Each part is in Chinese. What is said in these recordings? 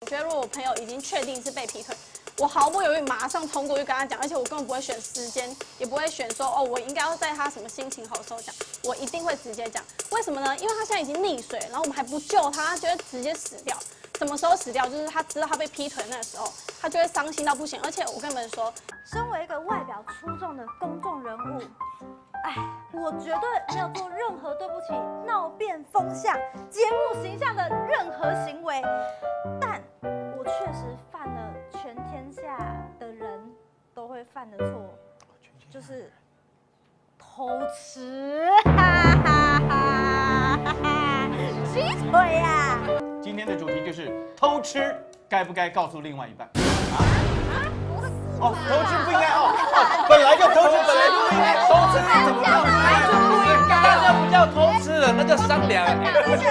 我觉得如果我朋友已经确定是被劈腿，我毫不犹豫马上冲过去跟他讲，而且我根本不会选时间，也不会选说哦，我应该要在他什么心情好的时候讲，我一定会直接讲。为什么呢？因为他现在已经溺水，然后我们还不救他，他就会直接死掉。什么时候死掉？就是他知道他被劈腿那个时候，他就会伤心到不行。而且我跟你们说，身为一个外表出众的公众人物，我绝对没有做任何对不起闹变风向、节目形象的任何行为，但我确实犯了全天下的人都会犯的错，就是偷吃，鸡腿呀！今天的主题就是偷吃，该不该告诉另外一半？哦，偷吃不应该哦，本来就偷吃，本来就不应该偷吃，怎么叫不应该？那不叫偷吃了，那叫商量。对不起，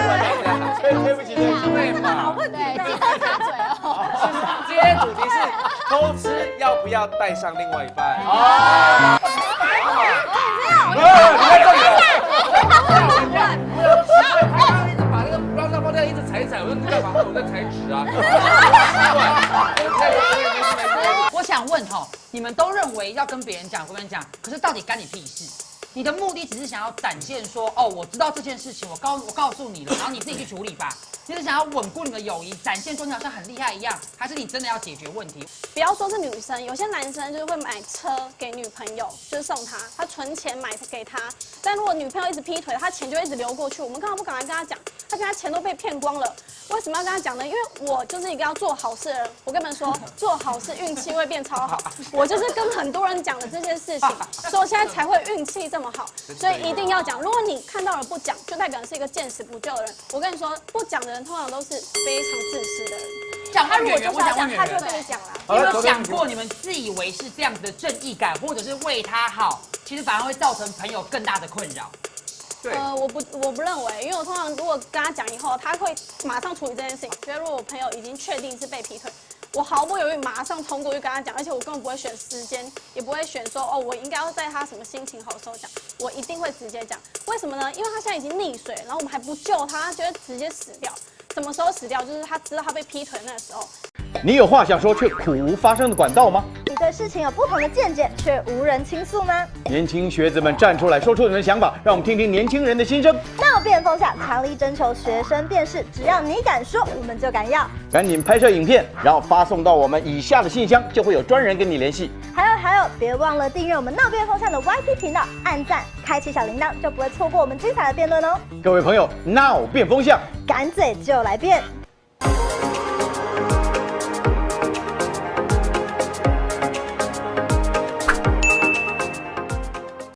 对嘛？好问题的。今天主题是偷吃要不要带上另外一半？啊！你在这里哦。一直把那个让上包这样一直踩一踩，我说你干嘛？我在踩纸啊。我想问哈，你们都认为要跟别人讲，可是到底干你屁事？你的目的只是想要展现说，哦，我知道这件事情，我告诉你了，然后你自己去处理吧。你是想要稳固你们的友谊，展现说你好像很厉害一样，还是你真的要解决问题？不要说是女生，有些男生就是会买车给女朋友，就是送她，他存钱买给她。但如果女朋友一直劈腿，他钱就一直流过去。我们干嘛不赶快跟他讲？他现在钱都被骗光了，为什么要跟他讲呢？因为我就是一个要做好事的人。我跟你们说，做好事运气会变超好。我就是跟很多人讲了这些事情，所以我现在才会运气这么好。所以一定要讲。如果你看到了不讲，就代表你是一个见死不救的人。我跟你说，不讲的人通常都是非常自私的人。他如果就是要讲，他就跟你讲了。你有没有想过，你们自以为是这样子的正义感，或者是为他好，其实反而会造成朋友更大的困扰？我不认为，因为我通常如果跟他讲以后，他会马上处理这件事情。觉得如果我朋友已经确定是被劈腿，我毫不犹豫马上冲过去跟他讲，而且我根本不会选时间，也不会选说哦，我应该要在他什么心情好的时候讲，我一定会直接讲。为什么呢？因为他现在已经溺水，然后我们还不救他，他就会直接死掉。什么时候死掉？就是他知道他被劈腿那个时候。你有话想说却苦无发声的管道吗？你对事情有不同的见解，却无人倾诉吗？年轻学子们站出来，说出你们的想法，让我们听听年轻人的心声。闹变风向，强力征求学生辨识，只要你敢说，我们就敢要。赶紧拍摄影片，然后发送到我们以下的信箱，就会有专人跟你联系。还有，别忘了订阅我们闹变风向的 YT 频道，按赞，开启小铃铛，就不会错过我们精彩的辩论哦。各位朋友，闹变风向，敢嘴就来辩。